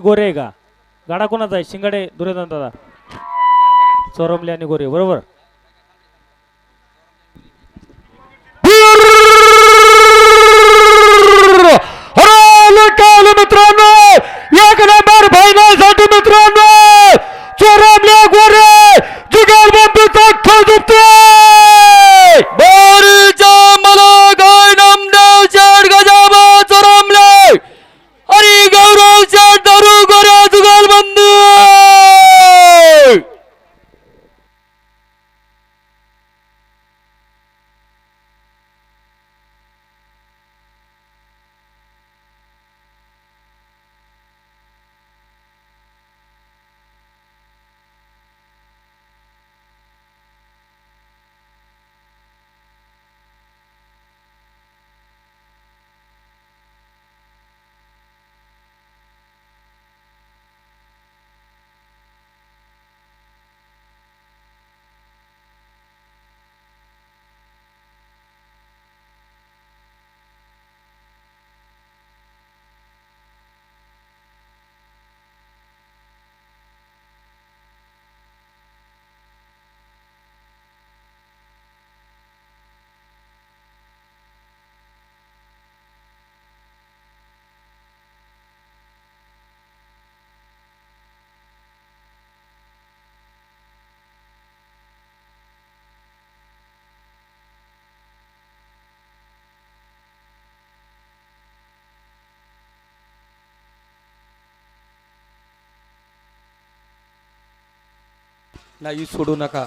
गोरे आहे का? गाडा कोणाचा आहे? शिंगाडे दुर्योधन दादा, चोरमले आणि गोरे बरोबर. मित्रांनो एक नंबर फायनल साठी मित्रांनो चोरमले गोरे जुगलबंदीचा खेळ जिंकतोय. बोरीच्या मला गाय नामदेव शेठ गजाबा चोरमले आणि गौरव शेठ दारू गोरे जुगलबंदी. नाही सोडू नका.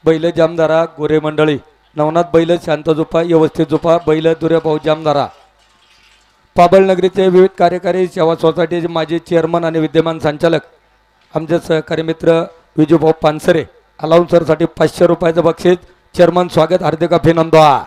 बैल जामदारा गोरे मंडळी नवनाथ बैल शांत झोपा व्यवस्थित झोपा. बैल दुर्या भाऊ जामदारा पाबळ नगरीचे विविध कार्यकारी सेवा सोसायटीचे माजी चेअरमन आणि विद्यमान संचालक आमचे सहकारी मित्र विजूभाऊ पानसरे अलाउन्सरसाठी 500 रुपयाचं बक्षीस. चेअरमन स्वागत हार्दिक अभिनंदन.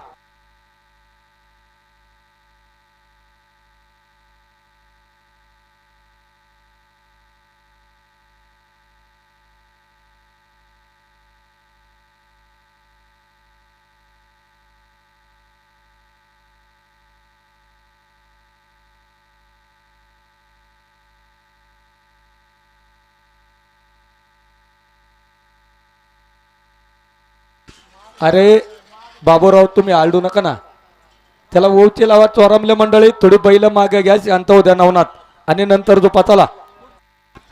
अरे बाबूराव तुम्ही आलडू नका ना. त्याला ओळची लावा. चोरमले मंडळी थोडी बैल मागे घ्या. शांत होत्या नवनाथ आणि नंतर जो पचाला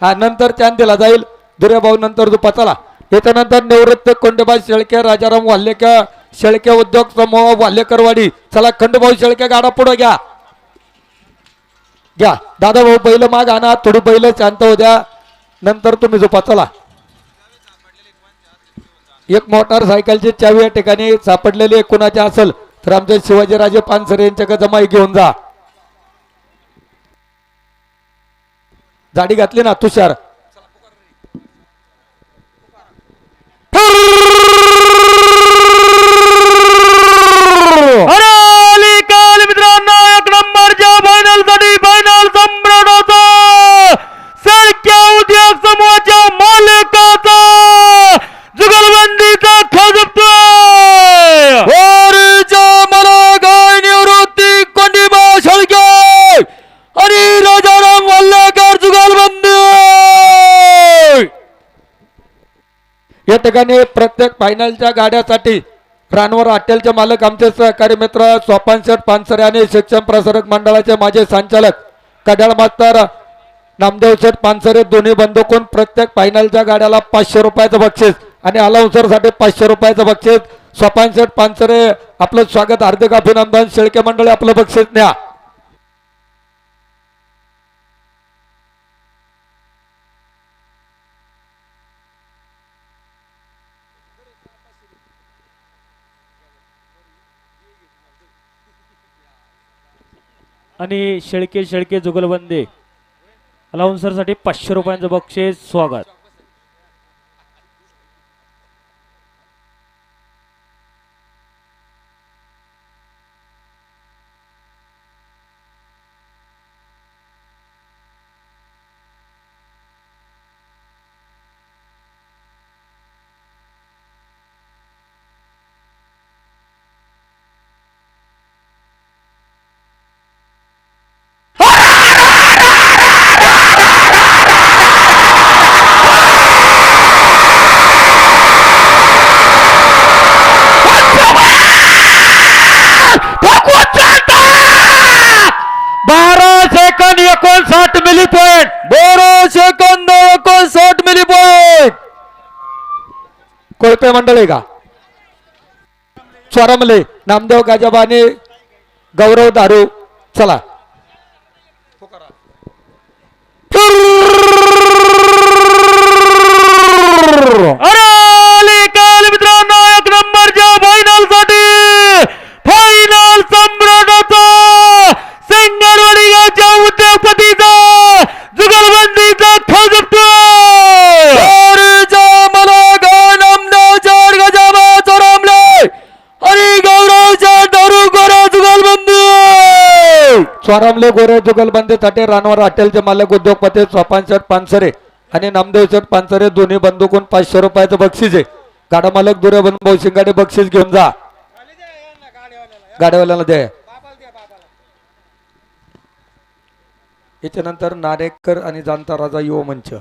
हा नंतर त्यान दिला जाईल. दुर्या भाऊ नंतर जो पचाला याच्यानंतर निवृत्त कोंडेबा शेळके राजाराम वाल्हेकर शेळके उद्योग समूह वाल्हेकरवाडी. चला खंडभाऊ शेळके गाडा पुढे घ्या. घ्या दादा भाऊ बैल माग आणा. थोडी बैल शांत होत्या नंतर तुम्ही जो पचाला. एक मोटारसायकलची चावी या ठिकाणी सापडलेली कुणाच्या असेल तर आमचे शिवाजीराजे पानसरे यांच्याकडे जमाई घेऊन जा. जाडी घातली ना तुषार. मित्रांनो एक नंबरच्या फायनल साठी फायनल सम्राटाचा शेळके उद्योग समूहाच्या मालकाचा जुगलबंदीचा खेळ जिंकतोय. मला गाय निवृत्ती कोंडीबा शेळके आणि राजाराम वाल्हेकर जुगलबंदी. या ठिकाणी प्रत्येक फायनलच्या गाड्यासाठी रानवर हॉटेलचे मालक आमचे सहकारी मित्र सोपान शेठ पानसरे आणि शिक्षण प्रसारक मंडळाचे माजी संचालक कड्याळ मास्तर नामदेव शेठ पानसरे दोन्ही बंधूकून प्रत्येक फायनलच्या गाड्याला 500 रुपयाचं बक्षीस आणि अलाउन्सर साठी 500 रुपयाचं बक्षीस. सोपान शेठ पानसरे आपलं स्वागत हार्दिक अभिनंदन. शेळके मंडळी आपलं बक्षीस न्या. आणि शेळके शेळके जुगलबंदी अलाउन्सर साठी 500 रुपयांचं बक्षीस स्वागत. Second 59 milli point 12 second 59 milli point Kolpe मंडळी का स्वरमले नामदेव गाजाबाने गौरव दारू चला अरे काल मित्रांनो एक नंबरच्या फायनल साठी फायनल सम्राटाचा सिंगरवाडी गावच्या उद्योगपतीचा जुगलबंदीचा खजपतो मला गाव नामदेव चार गजाबा चोरमले आणि गौरवच्या दारू गोरे जुगलबंदी चोरमले गोरे जुगलबंदीसाठी रानवर हॉटेलचे मालक उद्योगपती सोपान शेठ पानसरे आणि नामदेव शेठ पानसरे दोन्ही बंदूकून 500 रुपयाचं बक्षीस आहे गाडा मालक दुरे बन भाऊशिंगाडे बक्षीस घेऊन जा गाड्यावाल्याला दे याच्यानंतर नारेकर आणि जाणता राजा युवा मंच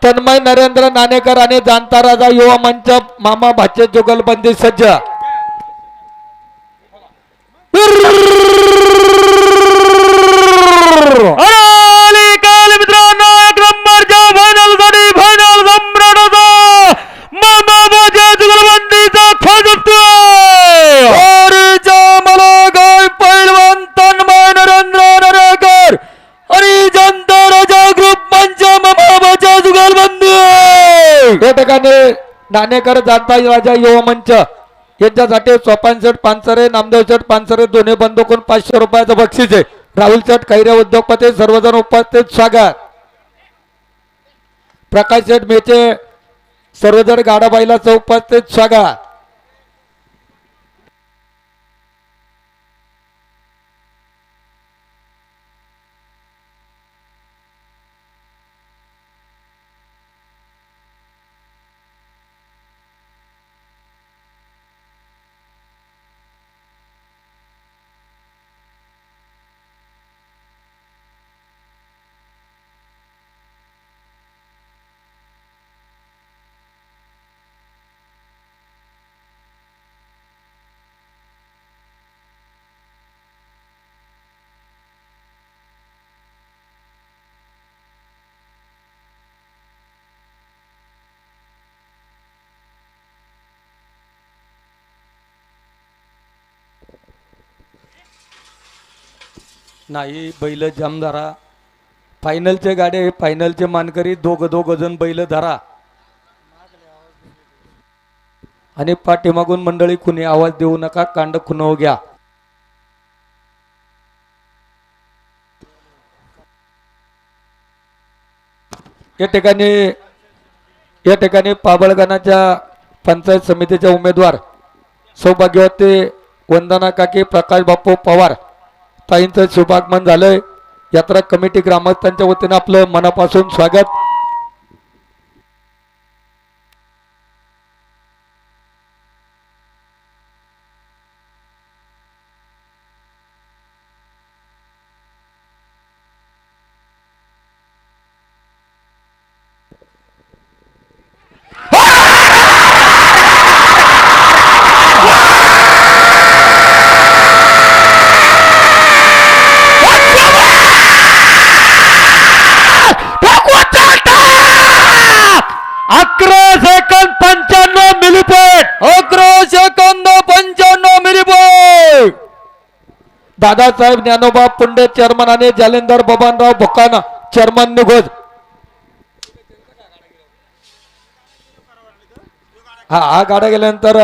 तन्मय नरेंद्र नाणेकर आणि जाणता राजा युवा मंच मामा भाचे जुगलबंदी सज्ज मित्रांनो एक नंबरच्या फायनल साठी फायनल सम्राटाचा मामा भाचे जुगलबंदीचा खजपतो मला गाय पैलवान तन्मय नरेंद्र नाणेकर आणि जाणता राजा ग्रुप मंच मामा भाचे जुगलबंदी या ठिकाणी नाणेकर जाणता राजा युवा मंच यांच्यासाठी सोपान शेठ पानसरे नामदेव शेठ पानसरे दोन्ही बंदूकून 500 रुपयाचं बक्षीस आहे राहुल शेठ खैरे उद्योगपती सर्वजण उपस्थित स्वागत प्रकाश शेठ मेचे सर्वजण गाडाबाईलाचं उपस्थित स्वागत नाही बैल जाम धरा फायनलचे गाडे फायनलचे मानकरी दोघ जण बैल धरा आणि पाठीमागून मंडळी कुणी आवाज देऊ नका कांड खुनव घ्या या ठिकाणी पाबळगणाच्या पंचायत समितीचे उमेदवार सौभाग्यवती वंदना काकी प्रकाश बापू पवार ताईंचं शुभागमन झालंय यात्रा कमिटी ग्रामस्थांच्या वतीने आपलं मनापासून स्वागत दादासाहेब ज्ञानोबा पुंडे चेअरमन आणि जालेंदर बबनराव भोकाना चेअरमन निघोज हा गाडा गेल्यानंतर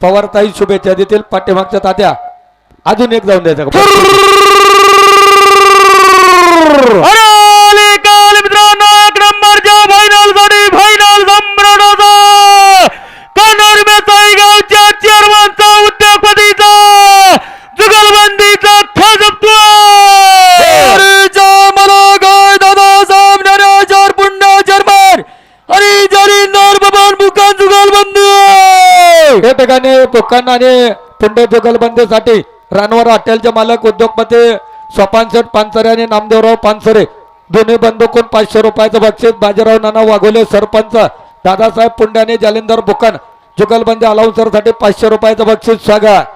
पवारताई शुभेच्छा देतील पाठीमागच्या तात्या अजून एक जाऊन द्यायचं जुगलबंदीचा खजपतो मला या ठिकाणी दुकान आणि पुंडे जुगलबंदीसाठी रानवर हॉटेलचे मालक उद्योगपती सोपान शेठ पानसरे आणि नामदेवराव पानसरे दोन्ही बंदूकून 500 रुपयाचं बक्षीस बाजीराव नाना वाघोले सरपंच दादासाहेब पुंडे आणि जालिंदर बुकान जुगलबंदी अलाउन्सर साठी 500 रुपयाचं बक्षीस स्वागत.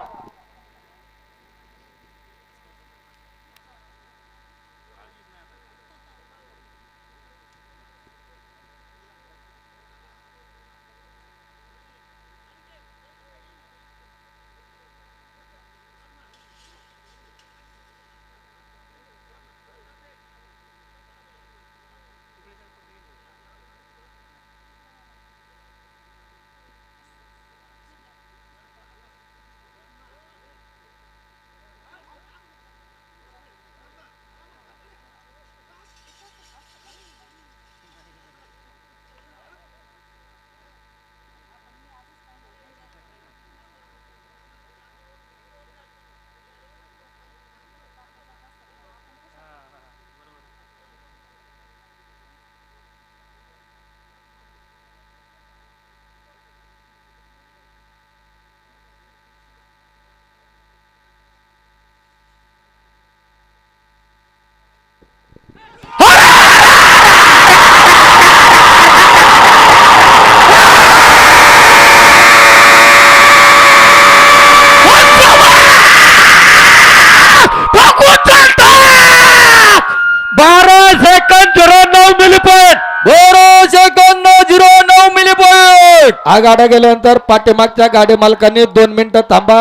हा गाडा गेल्यानंतर पाठीमागच्या गाडी मालकांनी 2 मिनिटं थांबा.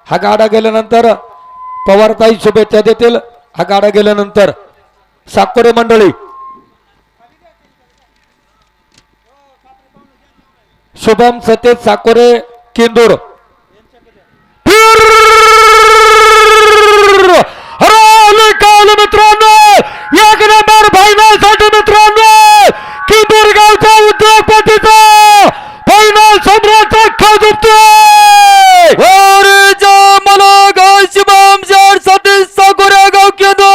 हा गाडा गेल्यानंतर पवारताई शुभेच्छा देतील. हा गाडा गेल्यानंतर साकोरे मंडळी शुभम सतेज साकोरे किंदूर मित्रांनो एक नंबर फायनल साठी मित्रांनो किंदूर गावच्या उद्योगपतीचा फायनल सम्राट अख्खा झुकतोय. मला गाव शुभम सतीश साकोरे गाव किंदूर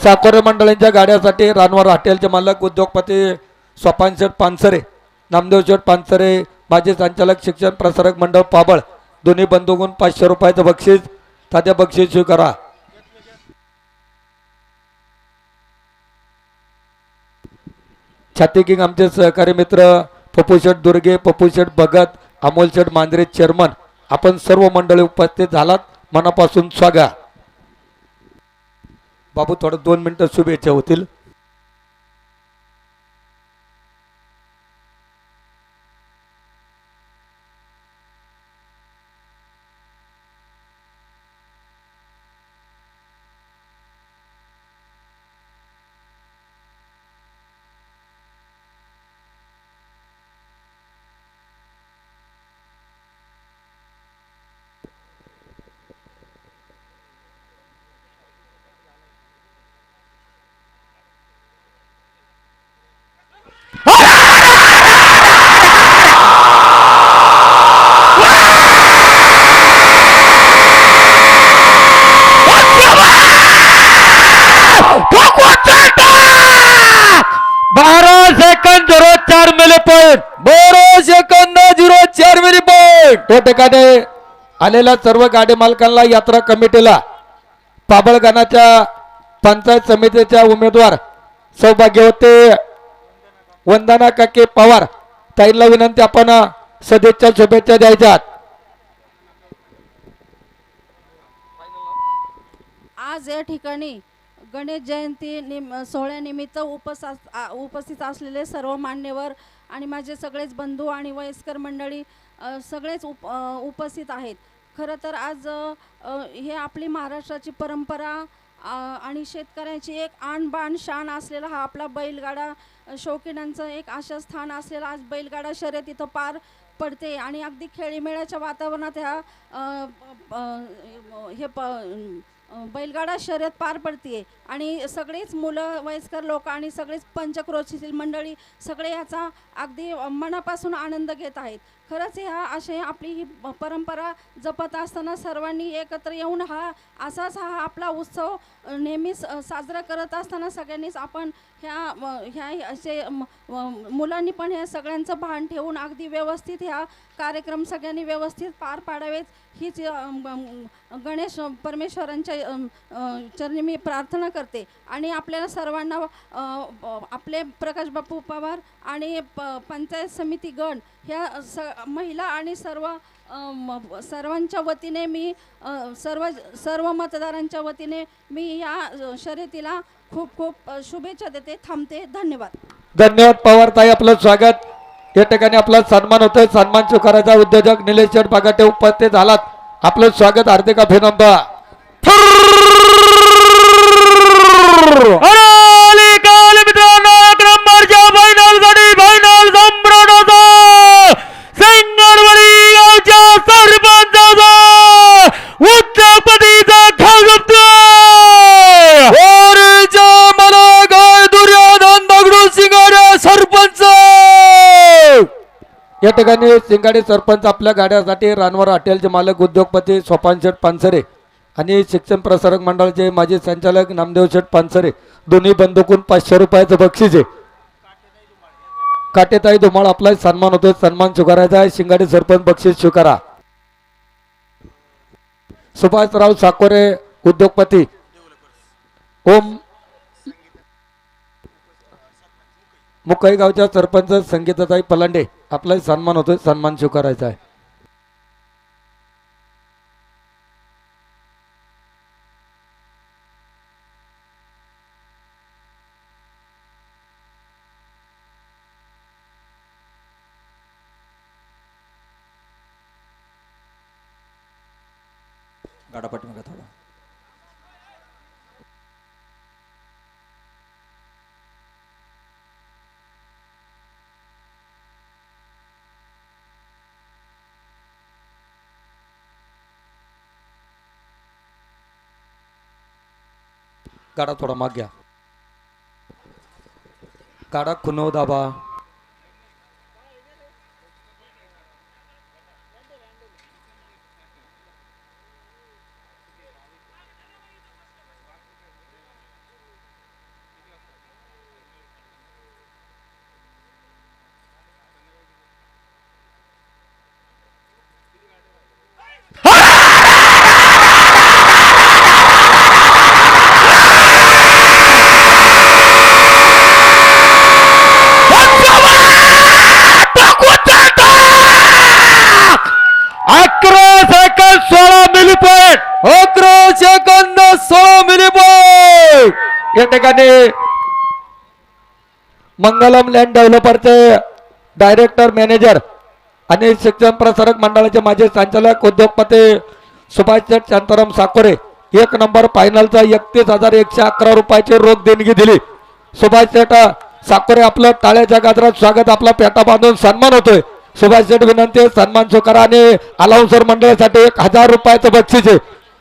साकोरे मंडळींच्या गाड्यासाठी रानवर हॉटेलचे मालक उद्योगपती सोपान शेठ पानसरे नामदेव शेठ पानसरे माजी संचालक शिक्षण प्रसारक मंडळ पाबळ दोन्ही बंदूकून 500 रुपयाचं बक्षीस. तात्या बक्षीस स्वीकारा. छाती किंग आमचे सहकारी मित्र पप्पू शेठ दुर्गे पप्पू शेठ भगत अमोल शेठ मांजरे चेअरमन आपण सर्व मंडळी उपस्थित झालात मनापासून स्वागत. बाबू थोडं 2 मिनिटं शुभेच्छा होतील. या ठिकाणी आलेल्या सर्व गाडी मालकांना यात्रा कमिटीला पाबळगणाच्या पंचायत समितीच्या उमेदवार सौभाग्यवती वंदना काके पवार ताईंना विनंती आपण सदिच्छा शुभेच्छा द्यायच्यात. आज या ठिकाणी गणेश जयंती सोहळ्यानिमित्त उपस्थित असलेले सर्व मान्यवर आणि माझे सगळेच बंधू आणि वयस्कर मंडळी सगळेच उपस्थित आहेत. खरं तर आज हे आपली महाराष्ट्राची परंपरा आणि शेतकऱ्याची एक आणबाण शान असलेला हा आपला बैलगाडा शौकीनांचं एक आशा स्थान असलेला आज बैलगाडा शर्यत इथं पार पडते आणि अगदी खेळीमेळ्याच्या वातावरणात बैलगाडा शर्यत पार पडते आणि सगळेच मुलं वयस्कर लोक आणि सगळेच पंचक्रोशीतील मंडळी सगळे याचा अगदी मनापासून आनंद घेत आहेत. खरंच ह्या असे आपली ही परंपरा जपत असताना सर्वांनी एकत्र येऊन असाच हा आपला उत्सव नेहमीच साजरा करत असताना सगळ्यांनीच आपण ह्या असे मुलांनी पण हे सगळ्यांचं भान ठेवून अगदी व्यवस्थित ह्या कार्यक्रम सगळ्यांनी व्यवस्थित पार पाडावेत हीच गणेश परमेश्वरांच्या चरणी मी प्रार्थना करते. आणि आपल्याला सर्वांना आपले प्रकाश बापू पवार आणि पंचायत समिती गण ह्या महिला आणि सर्वांच्या वतीने मी सर्व मतदारांच्या वतीने मी या शर्यतीला खूप खूप शुभेच्छा देते. थांबते. धन्यवाद. धन्यवाद पवार ताई, आपलं स्वागत. या ठिकाणी आपला सन्मान होतोय. सन्मान स्वीकारायचा उद्योजक निलेश शेठ बागाटे उपस्थित झालात. आपलं स्वागत, हार्दिक अभिनंदन. मित्रांनो, एक नंबरच्या फायनल साठी फायनल सम्राटाचा संगणवरी गावच्या सरपंचाचा उच्चपतीचा मला गाय दुर्योधन दगडू सिंगाडे सरपंच. या ठिकाणी सिंगाडे सरपंच आपल्या गाड्यासाठी रानवर हॉटेलचे मालक उद्योगपती सोपान शेठ पानसरे आणि शिक्षण प्रसारक मंडळाचे माजी संचालक नामदेव शेठ पानसरे दोन्ही बंदूकून 500 रुपयाचं बक्षीस आहे. काटेताई धुमाळ आपला सन्मान होतोय. सन्मान स्वीकारायचा आहे. शिंगाडे सरपंच बक्षीस स्वीकारा. सुभाषराव साकोरे उद्योगपती, ओम मुकाई गावच्या सरपंच संगीताताई पलांडे आपला सन्मान होतोय. सन्मान स्वीकारायचा आहे. गाडा पाठीमागे थोडा. गाडा थोडा माग घ्या. गाडा खुनव दाबा. या ठिकाणी मंगलम लँड डेव्हलपरचे डायरेक्टर मॅनेजर आणि शिक्षण प्रसारक मंडळाचे माजी संचालक उद्योगपती सुभाष शांताराम साकोरे एक नंबर फायनलचा 31,111 रुपयाची रोख देणगी दिली. सुभाष शेठ साकोरे आपलं टाळ्याच्या गाजरात स्वागत. आपला पेटा बांधून सन्मान होतोय. सुभाष शेठ विनंती सन्मान स्वीकारा आणि अलाउन्सर मंडळासाठी 1,000 रुपयाचं बक्षीस आहे.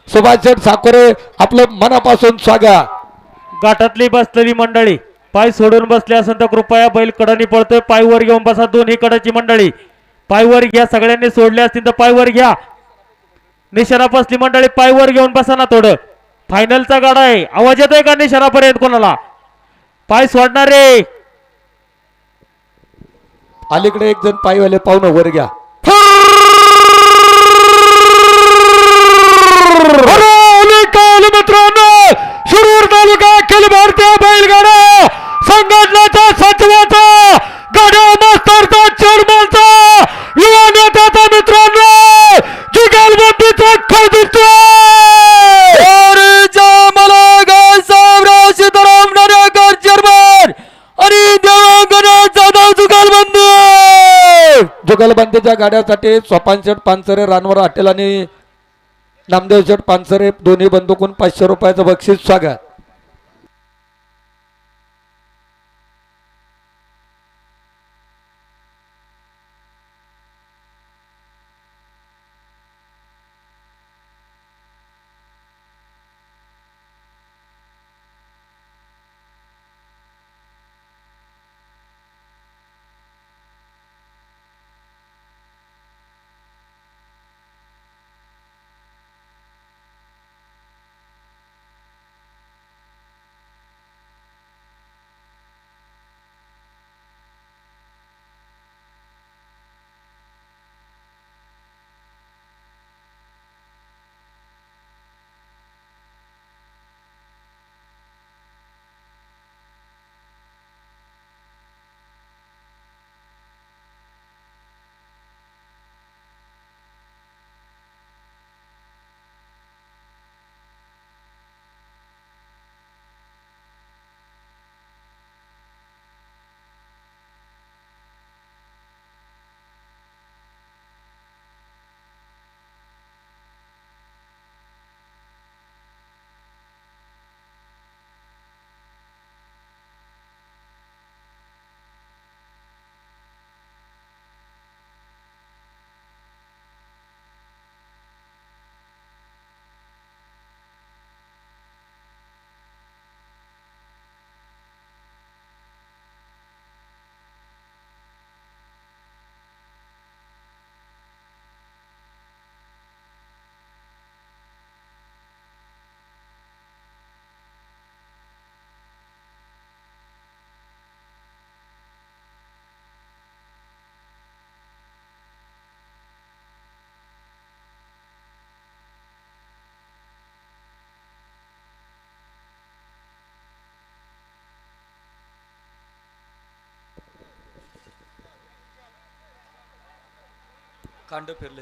सुभाष शेठ साकोरे आपलं मनापासून स्वागत. गाठातली बसलेली मंडळी पाय सोडून बसले असेल तर कृपया बैल कडनी पळतोय, पाय वर घेऊन बसा. दोन्ही कडची मंडळी पाय वर घ्या. सगळ्यांनी सोडले असतील तर पाय वर घ्या. निशाणा बसली मंडळी पाय वर घेऊन बसा ना थोडं. फायनलचा गाडा आहे. आवाज येतोय का निशाणापर्यंत कोणाला? पाय सोडणारे अलीकडे एक जण पायवाले पाहुणं वर घ्या. मित्रांनो, शिरूर तालुका अखिल भारतीय बैलगाडा संघटनेचा सचिवाचा गाड्या मास्तरचा चेअरमनचा युवा नेत्याचा मित्रांनो जुगलबंदीचा खर्च मला गाय सावराव सीताराम नारेकर चेअरमन आणि देवांगण जाधव जुगलबंदी. जुगलबंदीच्या गाड्यासाठी सोपान शेठ पानसरे रानवर हॉटेल आणि नामदेव शेठ पानसरे दोन्ही बंदूकून 500 रुपयाचं बक्षीस स्वागत. कांड फिरले.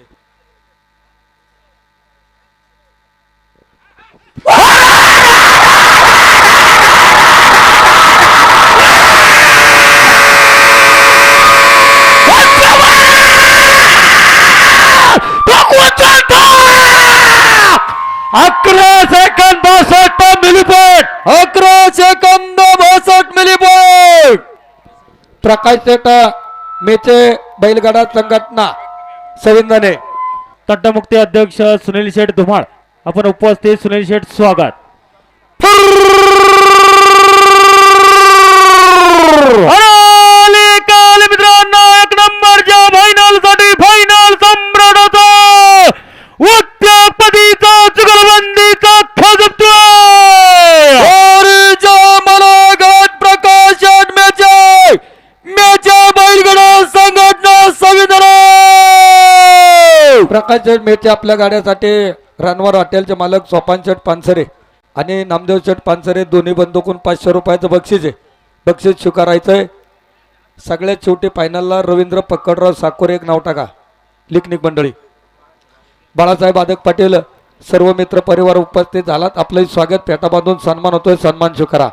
अकरा सेकंद 62 मिलीपॉइंट. 11 सेकंद 62 मिलीपॉइंट. प्रकाश शेट मेचे बैलगाडा संघटना सविंदाने. तटमुक्ती अध्यक्ष सुनील शेठ धुमाळ, आपण उपस्थित सुनील शेठ स्वागत. काल मित्रांनो, एक नंबरच्या फायनल साठी फायनल सम्राटाचा उद्योगपतीचा जुगलबंदीचा खजतोय. प्रकाश शेट मेचे बैलगाडा संघटना सविंदाने. प्रकाश शेट मेचे आपल्या गाड्यासाठी रणवर हॉटेलचे मालक सोपान शेठ पानसरे आणि नामदेव शेठ पानसरे दोन्ही बंदूकून 500 रुपयाचं बक्षीस आहे. बक्षीस स्वीकारायचंय. सगळ्यात शेवटी फायनलला रवींद्र पक्कडराव साकोरे एक नाव टाका. लिखनिक मंडळी, बाळासाहेब आदक पाटील, सर्व मित्र परिवार उपस्थित झालात. आपलं स्वागत, पेटा बांधून सन्मान होतोय. सन्मान स्वीकारा.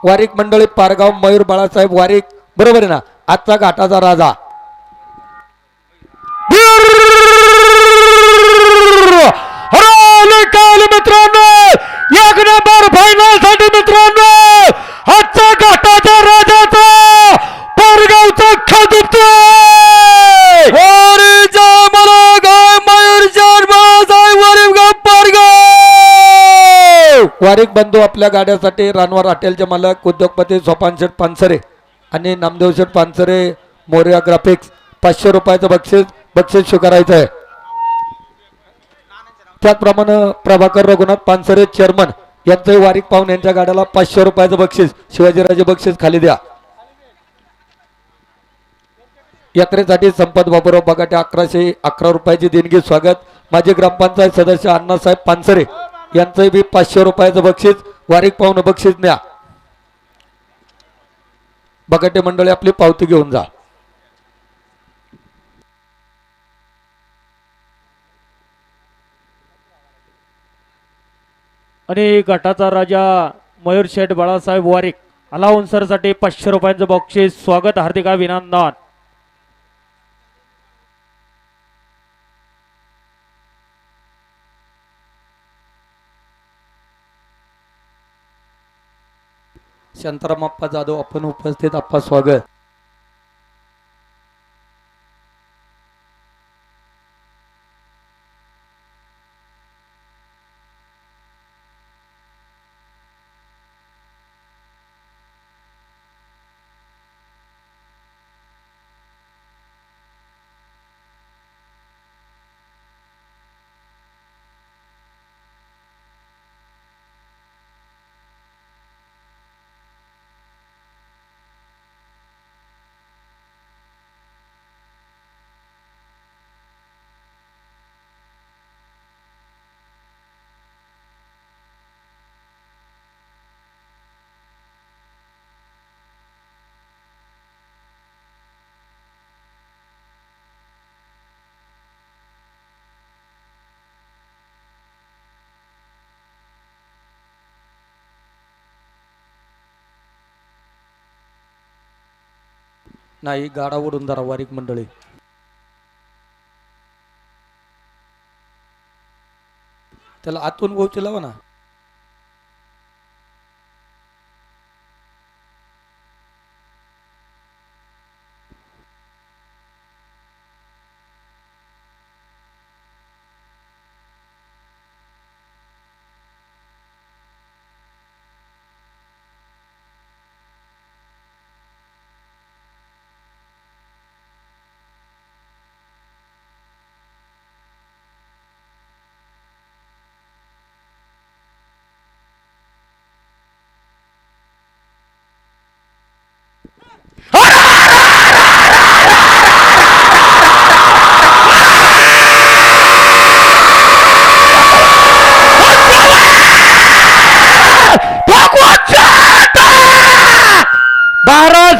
वारीक मंडळी पारगाव मयूर बाळासाहेब वारीक, बरोबर आहे ना. आजचा घाटाचा राजा मित्रांनो, एक नंबर फायनल साठी मित्रांनो आजचा घाटाचा राजाचा पारगावचा खजितोय. वारीक बंधू आपल्या गाड्यासाठी रानवर हॉटेलचे मालक उद्योगपती सोपान शेठ पानसरे आणि नामदेव शेठ पानसरे मोर्या ग्राफिक्स 500 रुपयाचं बक्षीस स्वीकारायचं आहे. त्याचप्रमाणे प्रभाकर रघुनाथ पानसरे चेअरमन यांचे वारीक पाहून यांच्या गाड्याला 500 रुपयाचं बक्षीस, शिवाजीराजे बक्षीस खाली द्या. यात्रेसाठी संपत बाबूराव बगाटे 1111 रुपयाची देणगी स्वागत. माजी ग्रामपंचायत सदस्य अण्णासाहेब पानसरे यांचे बी 500 रुपयाचं बक्षीस, वारीक पाहून बक्षीस न्या. बगाटे मंडळी आपली पावती घेऊन जा. आणि गटाचा राजा मयूर शेठ बाळासाहेब वारीक अलाउन्सर साठी 500 रुपयांचं बक्षीस स्वागत, हार्दिक अभिनंदन. शांताराम अप्पा जाधव आपण उपस्थित, अप्पा स्वागत. नाही गाडा ओढून धरा वारीक मंडळी. त्याला आतून गोची लावा ना.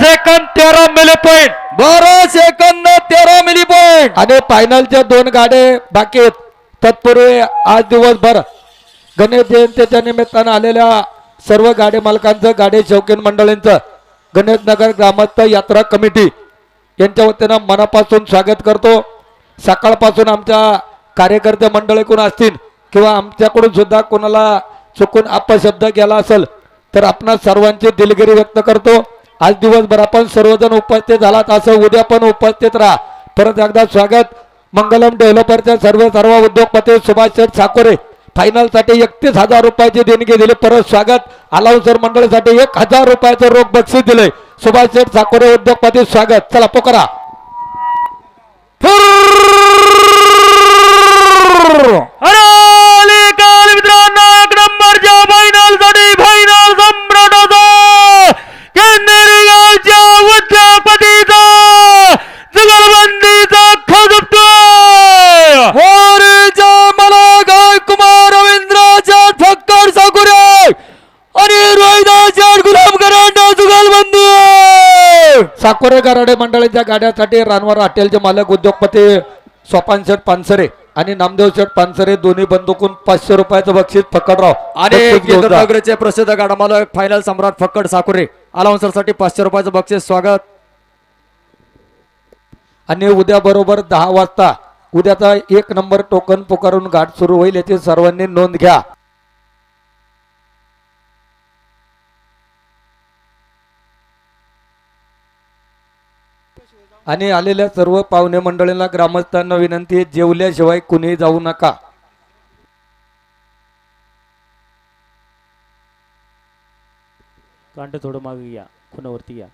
Second 13 milli point. 12 second 13 milli point. आणि फायनलच्या 2 गाडे बाकी आहेत. तत्पूर्वी आज दिवसभर गणेश जयंतीच्या निमित्तानं आलेल्या सर्व गाडे मालकांचं, गाडे शौकीन मंडळींचं, गणेश नगर ग्रामस्थ यात्रा कमिटी यांच्या वतीनं मनापासून स्वागत करतो. सकाळपासून आमच्या कार्यकर्ते मंडळी कोण असतील किंवा आमच्याकडून सुद्धा कोणाला चुकून अपशब्द गेला असेल तर आपणा सर्वांची दिलगिरी व्यक्त करतो. आज दिवसभर आपण सर्वजण उपस्थित झालात, असं उद्या पण उपस्थित राहा. परत एकदा स्वागत. मंगलम डेव्हलपरच्या सर्व उद्योगपती सुभाष शेठ साकोरे फायनलसाठी 31,000 रुपयाची देणगी दिली. परत स्वागत. अलाउन्सर मंडळीसाठी 1,000 रुपयाचे रोख बक्षीस दिले. सुभाष शेठ साकोरे उद्योगपती स्वागत. चला पोकरा. मित्रांनो 1 नंबरच्या फायनल साठी फायनल सम्राटाचा केंद्रीय गावच्या उद्योगपतीचा जुगलबंदीचा खजुपतोय. वारीचा मला गायकुमार रवींद्राच्या ठक्कर साकुरे आणि रोहिदास गुलाम करांडा जुगलबंदी. साकुरे गराडे मंडळीच्या गाड्यासाठी रानवार हॉटेलचे मालक उद्योगपती सोपान शेठ पानसरे आणि नामदेव शेठ पानसरे दोन्ही बंदूकून 500 रुपयाचं बक्षीस फक्कडराव आणि नगरचे प्रसिद्ध गाडा मालक फायनल सम्राट फक्कड साकुरे अलाउन्सर साठी 500 रुपयाचं बक्षीस स्वागत. आणि उद्या बरोबर 10 वाजता उद्याचा 1 नंबर टोकन पुकारून घाट सुरू होईल, याची सर्वांनी नोंद घ्या. आणि आलेल्या सर्व पाहुणे मंडळींना ग्रामस्थांना विनंती आहे, जेवल्याशिवाय कुणी जाऊ नका. कांड थोडं मागे या, खुणावरती या.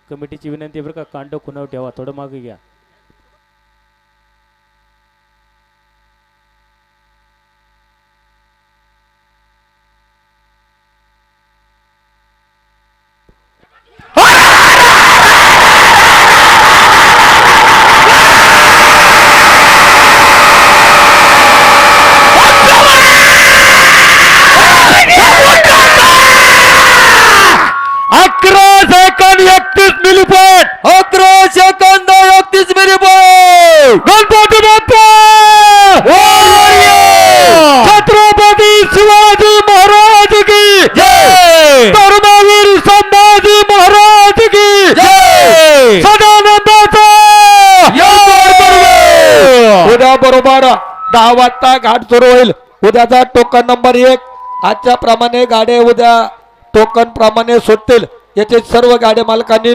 कमिटीची विनंती आहे बरं का, कांड खुणावर ठेवा, थोडं मागे घ्या. गणपती बाप्पा छत्रपती शिवाजी महाराज की जय. धर्मवीर संभाजी महाराज की जय. सदानंदाचा उद्या बरोबर 10 वाजता घाट सुरू होईल. उद्याचा टोकन नंबर 1. आजच्या प्रमाणे गाड्या उद्या टोकन प्रमाणे सुटतील, याचे सर्व गाड्या मालकांनी